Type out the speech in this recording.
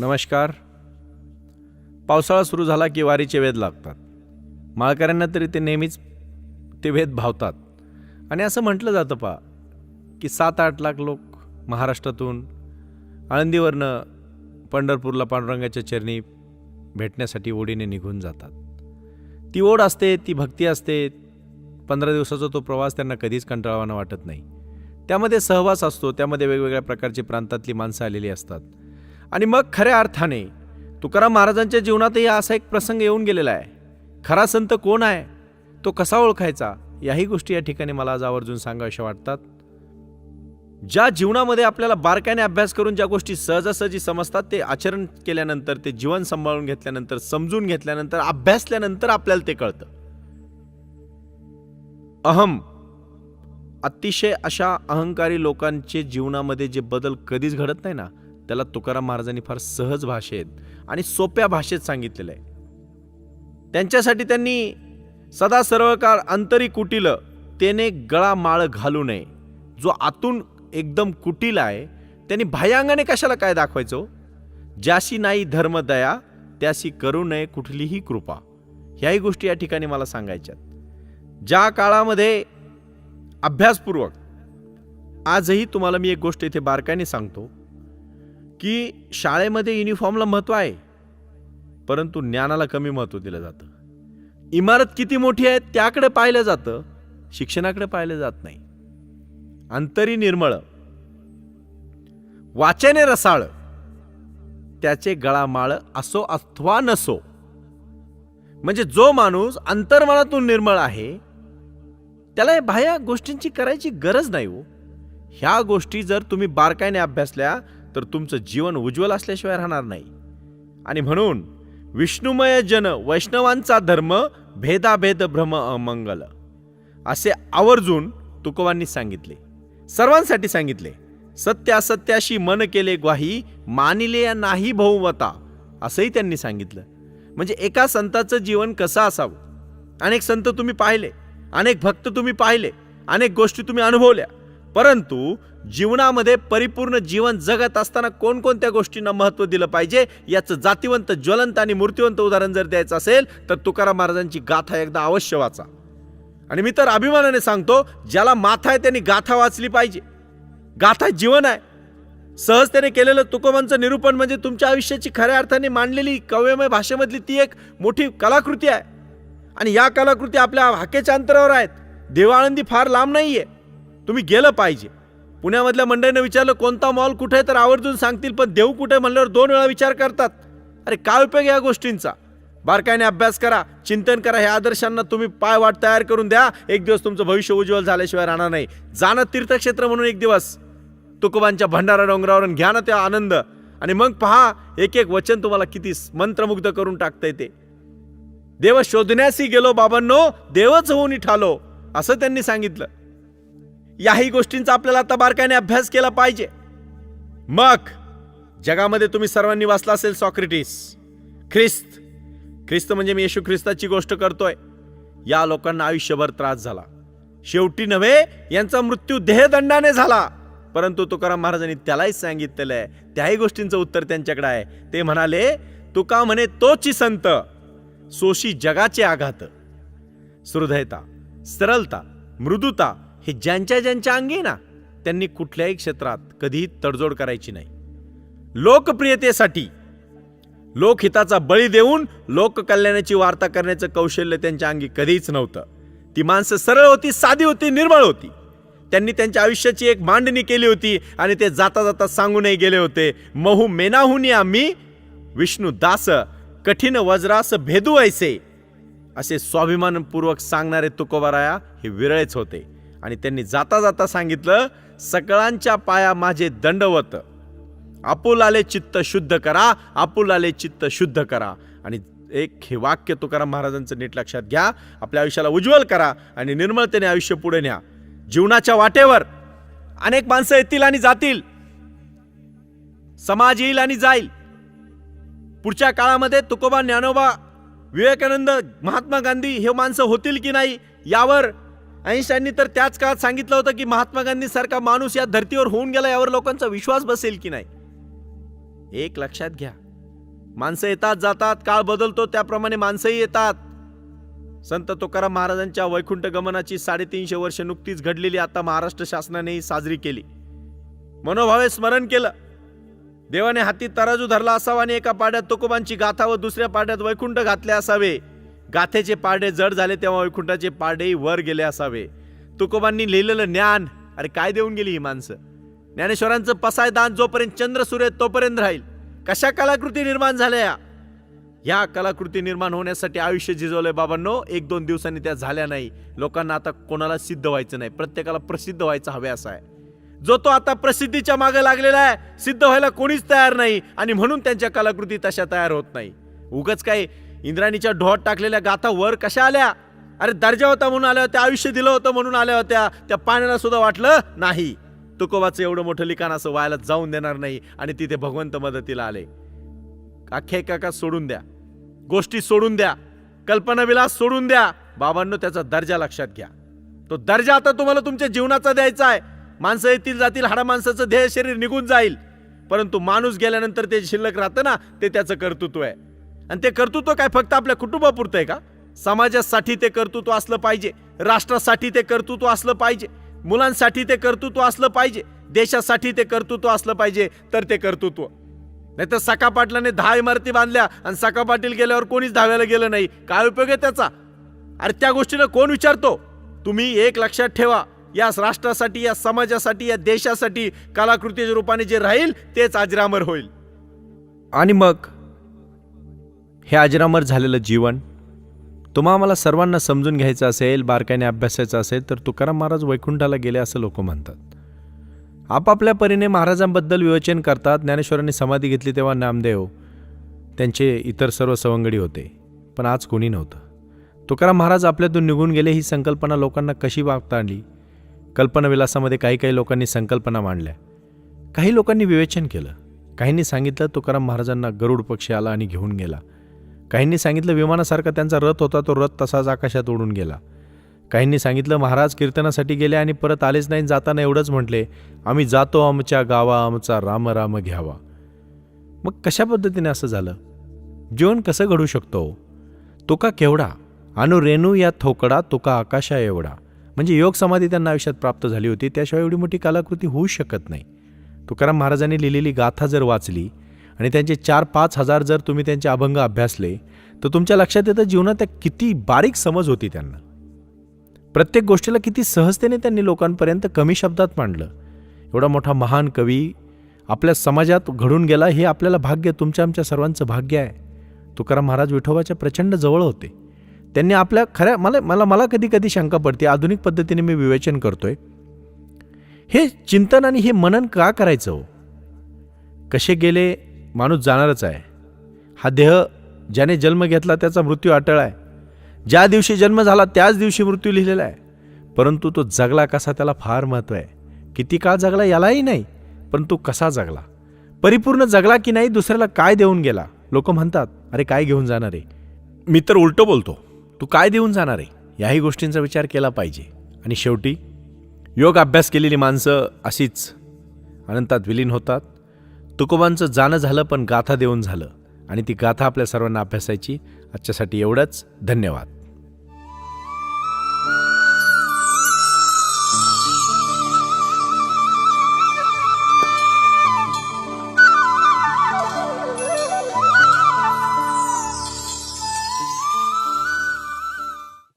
नमस्कार. पावसाळा सुरू झाला की वारीचे वेध लागतात. माळकऱ्यांना तरी ते नेहमीच ते वेध भावतात. आणि असं म्हटलं जातं की 7-8 लाख लोक महाराष्ट्रातून आळंदीवरनं पंढरपूरला पांडुरंगाच्या चरणी भेटण्यासाठी ओढीने निघून जातात. ती ओढ असते, ती भक्ती असते. 15 दिवसाचा तो प्रवास त्यांना कधीच कंटाळवाणा वाटत नाही. त्यामध्ये सहवास असतो, त्यामध्ये वेगवेगळ्या प्रकारची प्रांतातली माणसं आलेली असतात. आणि मग खऱ्या अर्थाने तुकाराम महाराजांच्या जीवनातही असा एक प्रसंग येऊन गेलेला आहे. खरा संत कोण आहे, तो कसा ओळखायचा, याही गोष्टी या ठिकाणी मला आज आवर्जून सांगाव्याशा वाटतात. ज्या जीवनामध्ये आपल्याला बारकाईने अभ्यास करून ज्या गोष्टी सहजासहजी समजतात, ते आचरण केल्यानंतर, ते जीवन सांभाळून घेतल्यानंतर, समजून घेतल्यानंतर, अभ्यासल्यानंतर आपल्याला ते कळतं. अहम, अतिशय अशा अहंकारी लोकांचे जीवनामध्ये जे बदल कधीच घडत नाही ना, त्याला तुकाराम महाराजांनी फार सहज भाषेत आणि सोप्या भाषेत सांगितलेलं आहे. त्यांच्यासाठी त्यांनी सदा सर्व काळ अंतरी कुटील तेने गळा माळ घालू नये. जो आतून एकदम कुटील आहे त्यांनी बाह्यांगाने कशाला काय दाखवायचो. ज्याशी नाही धर्म दया त्याशी करू नये कुठलीही कृपा. ह्याही गोष्टी या ठिकाणी मला सांगायच्यात. ज्या काळामध्ये अभ्यासपूर्वक, आजही तुम्हाला मी एक गोष्ट इथे बारकाईने सांगतो की शाळेमध्ये युनिफॉर्मला महत्व आहे, परंतु ज्ञानाला कमी महत्व दिलं जातं. इमारत किती मोठी आहे त्याकडे पाहिलं जातं, शिक्षणाकडे पाहिलं जात नाही. अंतरी निर्मळ, वाचने रसाळ, त्याचे गळामाळ असो अथवा नसो. म्हणजे जो माणूस अंतर्मनातून निर्मळ आहे त्याला या बाह्य गोष्टींची करायची गरज नाही हो. ह्या गोष्टी जर तुम्ही बारकाईने अभ्यासल्या तर तुमचं जीवन उज्ज्वल असल्याशिवाय राहणार नाही. आणि म्हणून विष्णुमय जन वैष्णवांचा धर्म, भेदाभेद भ्रम अमंगल, असे आवर्जून तुकोबांनी सांगितले, सर्वांसाठी सांगितले. सत्य असत्याशी मन केले ग्वाही, मानिले या नाही बहुमता, असंही त्यांनी सांगितलं. म्हणजे एका संताचं जीवन कसं असावं. अनेक संत तुम्ही पाहिले, अनेक भक्त तुम्ही पाहिले, अनेक गोष्टी तुम्ही अनुभवल्या, परंतु जीवनामध्ये परिपूर्ण जीवन जगत असताना कोणकोणत्या गोष्टींना महत्त्व दिलं पाहिजे याचं जातिवंत, ज्वलंत आणि मूर्तिवंत उदाहरण जर द्यायचं असेल तर तुकाराम महाराजांची गाथा एकदा अवश्य वाचा. आणि मी तर अभिमानाने सांगतो, ज्याला माथा आहे त्यांनी गाथा वाचली पाहिजे. गाथा जीवन आहे. सहजतेने केलेलं तुकोबांचं निरूपण म्हणजे तुमच्या आयुष्याची खऱ्या अर्थाने मांडलेली काव्यमय भाषेमधली ती एक मोठी कलाकृती आहे. आणि या कलाकृती आपल्या हाकेच्या अंतरावर आहेत. देवाळंदी फार लांब नाहीये, तुम्ही गेलं पाहिजे. पुण्यामधल्या मंडळीने विचारलं कोणता मॉल कुठे, तर आवर्जून सांगतील, पण देव कुठे म्हणल्यावर 2 वेळा विचार करतात. अरे काय उपयोग या गोष्टींचा. बारकाईने अभ्यास करा, चिंतन करा, ह्या आदर्शांना तुम्ही पायवाट तयार करून द्या. एक दिवस तुमचं भविष्य उज्ज्वल झाल्याशिवाय राहणार नाही. जाणं तीर्थक्षेत्र म्हणून एक दिवस तुकोबांच्या भंडारा डोंगरावर घ्या ना त्या आनंद. आणि मग पहा, एक एक वचन तुम्हाला किती मंत्रमुग्ध करून टाकतंय ते. देव शोधण्यासी गेलो बाबांनो, देवच होऊन ठालो, असं त्यांनी सांगितलं. याही गोष्टींचा आपल्याला आता बारकाईने अभ्यास केला पाहिजे. मग जगामध्ये तुम्ही सर्वांनी वाचला असेल सॉक्रेटिस, ख्रिस्त म्हणजे मी येशू ख्रिस्ताची गोष्ट करतोय. या लोकांना आयुष्यभर त्रास झाला. शेवटी नव्हे, यांचा मृत्यू देहदंडाने झाला. परंतु तुकाराम महाराजांनी त्यालाही सांगितलेलं आहे, त्याही गोष्टींचं उत्तर त्यांच्याकडे आहे. ते म्हणाले, तुका म्हणे तोची संत, सोशी जगाचे आघात. हृदयता, सरलता, मृदुता हे ज्यांच्या ज्यांच्या अंगी ना, त्यांनी कुठल्याही क्षेत्रात कधीही तडजोड करायची नाही. लोकप्रियतेसाठी लोकहिताचा बळी देऊन लोककल्याणाची वार्ता करण्याचं कौशल्य त्यांच्या अंगी कधीच नव्हतं. ती माणसं सरळ होती, साधी होती, निर्मळ होती. त्यांनी त्यांच्या आयुष्याची एक मांडणी केली होती आणि ते जाता जाता सांगूनही गेले होते, महू मेनाहुनी आम्ही विष्णू दास, कठीण वज्रास भेदू ऐसे. असे स्वाभिमानपूर्वक सांगणारे तुकोबाराया हे विरळेच होते. आणि त्यांनी जाता जाता सांगितलं, सकळांच्या पाया माझे दंडवत, आपुलाले चित्त शुद्ध करा, आपुलाले चित्त शुद्ध करा. आणि एक हे वाक्य तुकाराम महाराजांचं नीट लक्षात घ्या. आपल्या आयुष्याला उज्ज्वल करा आणि निर्मळतेने आयुष्य पुढे न्या. जीवनाच्या वाटेवर अनेक माणसं येतील आणि जातील, समाज येईल आणि जाईल. पुढच्या काळामध्ये तुकोबा, ज्ञानोबा, विवेकानंद, महात्मा गांधी हे माणसं होतील की नाही, यावर आइन्स्टाईननी तर त्याच काळात सांगितलं होतं की महात्मा गांधी सारखा माणूस या धर्तीवर होऊन गेला, यावर लोकांचा विश्वास बसेल की नाही. एक लक्षात घ्या, माणसं येतात जातात, काळ बदलतो त्याप्रमाणे माणसंही येतात. संत तुकाराम महाराजांच्या वैकुंठ गमनाची 350 वर्ष नुकतीच घडलेली आता महाराष्ट्र शासनानेही साजरी केली. मनोभावे स्मरण केलं. देवाने हाती तराजू धरला असावा आणि एका पाड्यात तुकोबांची गाथा व दुसऱ्या पाड्यात वैकुंठ घातले असावे. गाथेचे पारडे जड झाले तेव्हा वैकुंठाचे पारडेही वर गेले असावे. तुकोबांनी लिहिलेलं ज्ञान, अरे काय देऊन गेली ही माणसं. ज्ञानेश्वरांचं पसायदान जोपर्यंत चंद्र सूर्य तोपर्यंत राहील. कशा कलाकृती निर्माण झाल्या. या कलाकृती निर्माण होण्यासाठी आयुष्य झिजवलंय बाबांनो. 1-2 दिवसांनी त्या झाल्या नाही. लोकांना आता कोणाला सिद्ध व्हायचं नाही, प्रत्येकाला प्रसिद्ध व्हायचं हवे असं आहे. जो तो आता प्रसिद्धीच्या मागे लागलेला आहे, सिद्ध व्हायला कोणीच तयार नाही आणि म्हणून त्यांच्या कलाकृती तशा तयार होत नाही. उगाच काय इंद्राणीच्या ढोहात टाकलेल्या गाथा वर कशा आल्या. अरे दर्जा होता म्हणून आल्या होत्या, आयुष्य दिलं होतं म्हणून आल्या होत्या. त्या पाण्याला सुद्धा वाटलं नाही तुकोबाचं एवढं मोठं लिखाण असं व्हायला जाऊन देणार नाही आणि तिथे भगवंत मदतीला आले. आख्यायिका सोडून द्या, गोष्टी सोडून द्या, कल्पनाविलास सोडून द्या. बाबांनो त्याचा दर्जा लक्षात घ्या. तो दर्जा आता तुम्हाला तुमच्या जीवनाचा द्यायचा आहे. माणसं येतील जातील, हाडा माणसाचं देह शरीर निघून जाईल, परंतु माणूस गेल्यानंतर ते शिल्लक राहतं ना, ते त्याचं कर्तृत्व आहे. आणि ते कर्तृत्व काय फक्त आपल्या कुटुंबापुरतं आहे का. समाजासाठी ते कर्तृत्व असलं पाहिजे, राष्ट्रासाठी ते कर्तृत्व असलं पाहिजे, मुलांसाठी ते कर्तृत्व असलं पाहिजे, देशासाठी ते कर्तृत्व असलं पाहिजे. तर ते कर्तृत्व नाही तर सखा पाटलाने 10 इमारती बांधल्या आणि सखा पाटील गेल्यावर कोणीच धाव्याला गेलं नाही. काय उपयोग आहे त्याचा. अरे त्या गोष्टीला कोण विचारतो. तुम्ही एक लक्षात ठेवा, या राष्ट्रासाठी, या समाजासाठी, या देशासाठी कलाकृतीच्या रूपाने जे राहील तेच अजरामर होईल. आणि मग हे अजरामर झालेलं जीवन तुम्हा आम्हाला सर्वांना समजून घ्यायचं असेल, बारकाईने अभ्यासायचं असेल तर तुकाराम महाराज वैकुंठाला गेले असं लोक म्हणतात. आपापल्या परीने महाराजांबद्दल विवेचन करतात. ज्ञानेश्वरांनी समाधी घेतली तेव्हा नामदेव, त्यांचे इतर सर्व सवंगडी होते, पण आज कोणी नव्हतं. तुकाराम महाराज आपल्यातून निघून गेले. ही संकल्पना लोकांना कशी वागता आली. कल्पनाविलासामध्ये काही लोकांनी संकल्पना मांडल्या, काही लोकांनी विवेचन केलं. काहींनी सांगितलं तुकाराम महाराजांना गरुड पक्षी आला आणि घेऊन गेला. काहींनी सांगितलं विमानासारखा त्यांचा रथ होता, तो रथ तसाच आकाशात उडून गेला. काहींनी सांगितलं महाराज कीर्तनासाठी गेले आणि परत आलेच नाही. जाताना एवढंच म्हटले, आम्ही जातो आमच्या गावा, आमचा राम राम घ्यावा. मग कशा पद्धतीने असं झालं. जीवन कसं घडू शकतो. तुका केवढा अनु रेणू या थोकडा, तुका आकाशा एवढा. म्हणजे योग समाधी त्यांना आयुष्यात प्राप्त झाली होती, त्याशिवाय एवढी मोठी कलाकृती होऊ शकत नाही. तुकाराम महाराजांनी लिहिलेली गाथा जर वाचली आणि त्यांचे 4-5 हजार जर तुम्ही त्यांचे अभंग अभ्यासले तर तुमच्या लक्षात येतं जीवनात त्या किती बारीक समज होती त्यांना. प्रत्येक गोष्टीला किती सहजतेने त्यांनी लोकांपर्यंत कमी शब्दात मांडलं. एवढा मोठा महान कवी आपल्या समाजात घडून गेला, हे आपल्याला भाग्य, तुमच्या आमच्या सर्वांचं भाग्य आहे. तुकाराम महाराज विठोबाच्या प्रचंड जवळ होते. त्यांनी आपल्या खऱ्या मला कधी कधी शंका पडते, आधुनिक पद्धतीने मी विवेचन करतोय, हे चिंतन आणि हे मनन का करायचं हो. कसे गेले माणूस जाणारच आहे. हा देह ज्याने जन्म घेतला त्याचा मृत्यू अटळ आहे. ज्या दिवशी जन्म झाला त्याच दिवशी मृत्यू लिहिलेला आहे. परंतु तो जगला कसा त्याला फार महत्त्व आहे. किती काळ जगला यालाही नाही, परंतु कसा जगला, परिपूर्ण जगला की नाही, दुसऱ्याला काय देऊन गेला. लोक म्हणतात अरे काय घेऊन जाणार आहे. मी तर उलटं बोलतो, तू काय देऊन जाणार आहे. याही गोष्टींचा विचार केला पाहिजे. आणि शेवटी योग अभ्यास केलेली माणसं अशीच अनंतात विलीन होतात. तुकोबांचं जाणं झालं पण गाथा देऊन झालं आणि ती गाथा आपल्या सर्वांना अभ्यासायची. आजच्यासाठी एवढंच. धन्यवाद.